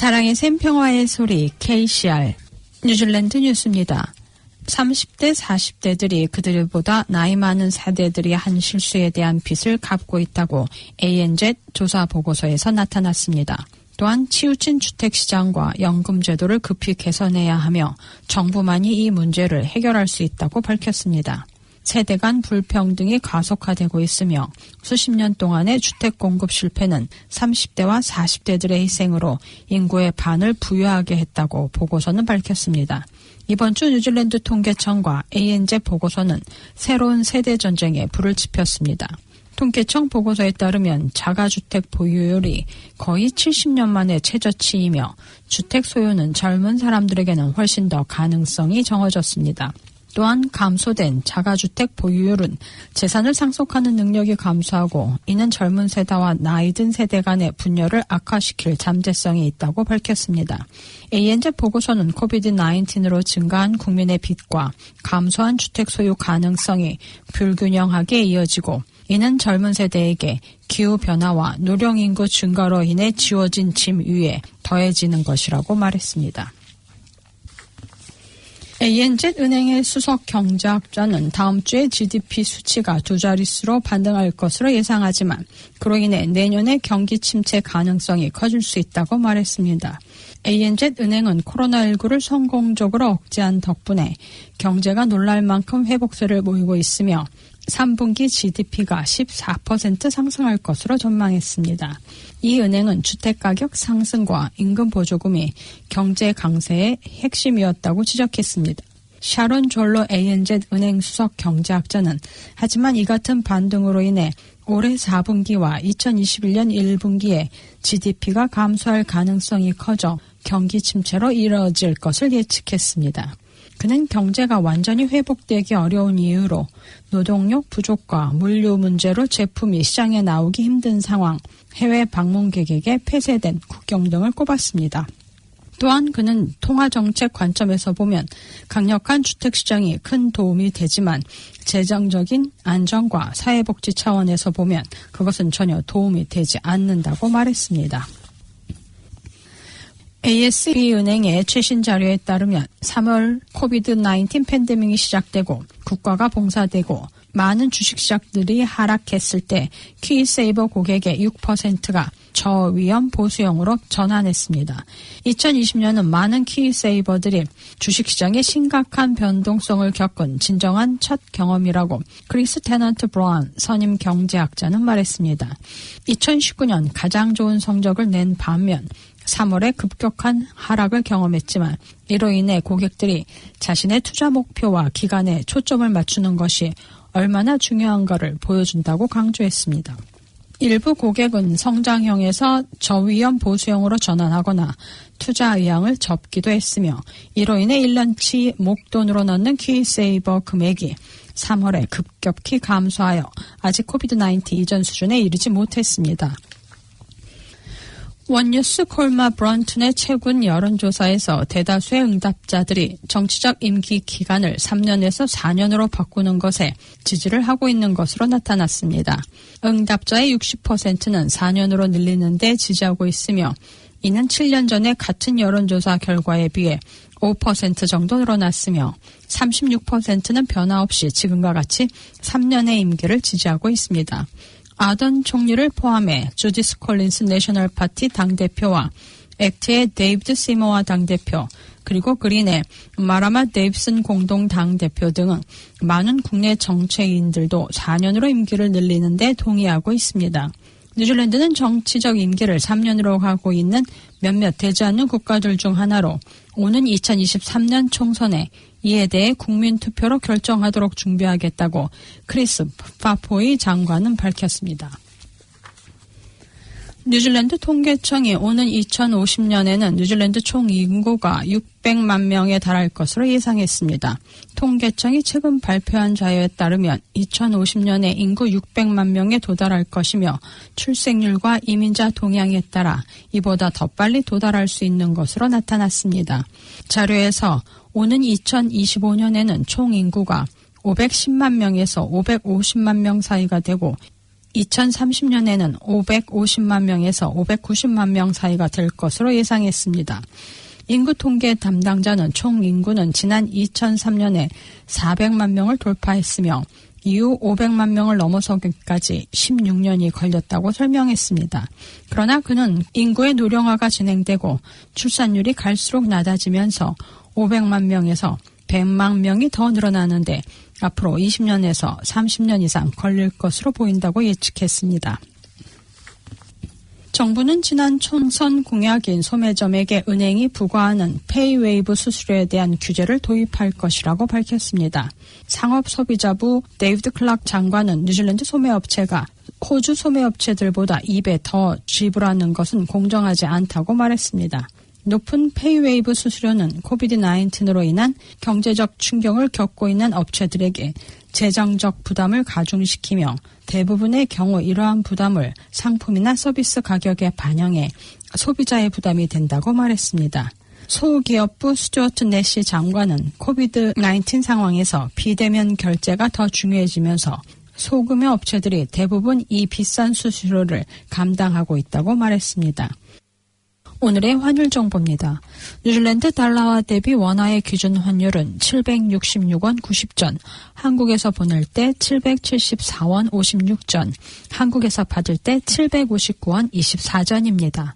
사랑의 샘 평화의 소리 KCR 뉴질랜드 뉴스입니다. 30대, 40대들이 그들보다 나이 많은 세대들이 한 실수에 대한 빚을 갚고 있다고 ANZ 조사 보고서에서 나타났습니다. 또한 치우친 주택시장과 연금제도를 급히 개선해야 하며 정부만이 이 문제를 해결할 수 있다고 밝혔습니다. 세대 간 불평등이 가속화되고 있으며 수십 년 동안의 주택 공급 실패는 30대와 40대들의 희생으로 인구의 반을 부유하게 했다고 보고서는 밝혔습니다. 이번 주 뉴질랜드 통계청과 ANZ 보고서는 새로운 세대 전쟁에 불을 지폈습니다. 통계청 보고서에 따르면 자가주택 보유율이 거의 70년 만에 최저치이며 주택 소유는 젊은 사람들에게는 훨씬 더 가능성이 적어졌습니다. 또한 감소된 자가주택 보유율은 재산을 상속하는 능력이 감소하고 이는 젊은 세대와 나이 든 세대 간의 분열을 악화시킬 잠재성이 있다고 밝혔습니다. ANZ 보고서는 코비드-19로 증가한 국민의 빚과 감소한 주택 소유 가능성이 불균형하게 이어지고 이는 젊은 세대에게 기후변화와 노령인구 증가로 인해 지워진 짐 위에 더해지는 것이라고 말했습니다. ANZ 은행의 수석 경제학자는 다음 주에 GDP 수치가 두 자릿수로 반등할 것으로 예상하지만 그로 인해 내년에 경기 침체 가능성이 커질 수 있다고 말했습니다. ANZ 은행은 코로나19를 성공적으로 억제한 덕분에 경제가 놀랄 만큼 회복세를 보이고 있으며 3분기 GDP가 14% 상승할 것으로 전망했습니다. 이 은행은 주택가격 상승과 임금 보조금이 경제 강세의 핵심이었다고 지적했습니다. 샤론 졸로 ANZ 은행 수석 경제학자는 하지만 이 같은 반등으로 인해 올해 4분기와 2021년 1분기에 GDP가 감소할 가능성이 커져 경기 침체로 이뤄질 것을 예측했습니다. 그는 경제가 완전히 회복되기 어려운 이유로 노동력 부족과 물류 문제로 제품이 시장에 나오기 힘든 상황, 해외 방문객에게 폐쇄된 국경 등을 꼽았습니다. 또한 그는 통화정책 관점에서 보면 강력한 주택시장이 큰 도움이 되지만 재정적인 안정과 사회복지 차원에서 보면 그것은 전혀 도움이 되지 않는다고 말했습니다. ASB 은행의 최신 자료에 따르면 3월 코비드-19 팬데믹이 시작되고 국가가 봉사되고 많은 주식시장들이 하락했을 때 키세이버 고객의 6%가 저위험 보수형으로 전환했습니다. 2020년은 많은 키세이버들이 주식시장의 심각한 변동성을 겪은 진정한 첫 경험이라고 크리스 테넌트 브라운 선임 경제학자는 말했습니다. 2019년 가장 좋은 성적을 낸 반면 3월에 급격한 하락을 경험했지만 이로 인해 고객들이 자신의 투자 목표와 기간에 초점을 맞추는 것이 얼마나 중요한가를 보여준다고 강조했습니다. 일부 고객은 성장형에서 저위험 보수형으로 전환하거나 투자 의향을 접기도 했으며 이로 인해 1년치 목돈으로 넣는 키세이버 금액이 3월에 급격히 감소하여 아직 코비드-19 이전 수준에 이르지 못했습니다. 원뉴스 콜마 브런튼의 최근 여론조사에서 대다수의 응답자들이 정치적 임기 기간을 3년에서 4년으로 바꾸는 것에 지지를 하고 있는 것으로 나타났습니다. 응답자의 60%는 4년으로 늘리는 데 지지하고 있으며 이는 7년 전의 같은 여론조사 결과에 비해 5% 정도 늘어났으며 36%는 변화 없이 지금과 같이 3년의 임기를 지지하고 있습니다. 아던 총리를 포함해 주디스 콜린스 내셔널 파티 당대표와 액트의 데이비드 시모아 당대표 그리고 그린의 마라마 데이비슨 공동 당대표 등은 많은 국내 정치인들도 4년으로 임기를 늘리는 데 동의하고 있습니다. 뉴질랜드는 정치적 임기를 3년으로 가고 있는 몇몇 되지 않는 국가들 중 하나로 오는 2023년 총선에 이에 대해 국민투표로 결정하도록 준비하겠다고 크리스 파포이 장관은 밝혔습니다. 뉴질랜드 통계청이 오는 2050년에는 뉴질랜드 총 인구가 600만 명에 달할 것으로 예상했습니다. 통계청이 최근 발표한 자료에 따르면 2050년에 인구 600만 명에 도달할 것이며 출생률과 이민자 동향에 따라 이보다 더 빨리 도달할 수 있는 것으로 나타났습니다. 자료에서 오는 2025년에는 총 인구가 510만 명에서 550만 명 사이가 되고 2030년에는 550만 명에서 590만 명 사이가 될 것으로 예상했습니다. 인구 통계 담당자는 총 인구는 지난 2003년에 400만 명을 돌파했으며 이후 500만 명을 넘어서기까지 16년이 걸렸다고 설명했습니다. 그러나 그는 인구의 노령화가 진행되고 출산율이 갈수록 낮아지면서 500만 명에서 100만 명이 더 늘어나는데 앞으로 20년에서 30년 이상 걸릴 것으로 보인다고 예측했습니다. 정부는 지난 총선 공약인 소매점에게 은행이 부과하는 페이웨이브 수수료에 대한 규제를 도입할 것이라고 밝혔습니다. 상업소비자부 데이비드 클락 장관은 뉴질랜드 소매업체가 호주 소매업체들보다 2배 더 지불하는 것은 공정하지 않다고 말했습니다. 높은 페이웨이브 수수료는 코비드-19으로 인한 경제적 충격을 겪고 있는 업체들에게 재정적 부담을 가중시키며 대부분의 경우 이러한 부담을 상품이나 서비스 가격에 반영해 소비자의 부담이 된다고 말했습니다. 소기업부 스튜어트 내시 장관은 코비드-19 상황에서 비대면 결제가 더 중요해지면서 소규모 업체들이 대부분 이 비싼 수수료를 감당하고 있다고 말했습니다. 오늘의 환율 정보입니다. 뉴질랜드 달러와 대비 원화의 기준 환율은 766원 90전, 한국에서 보낼 때 774원 56전, 한국에서 받을 때 759원 24전입니다.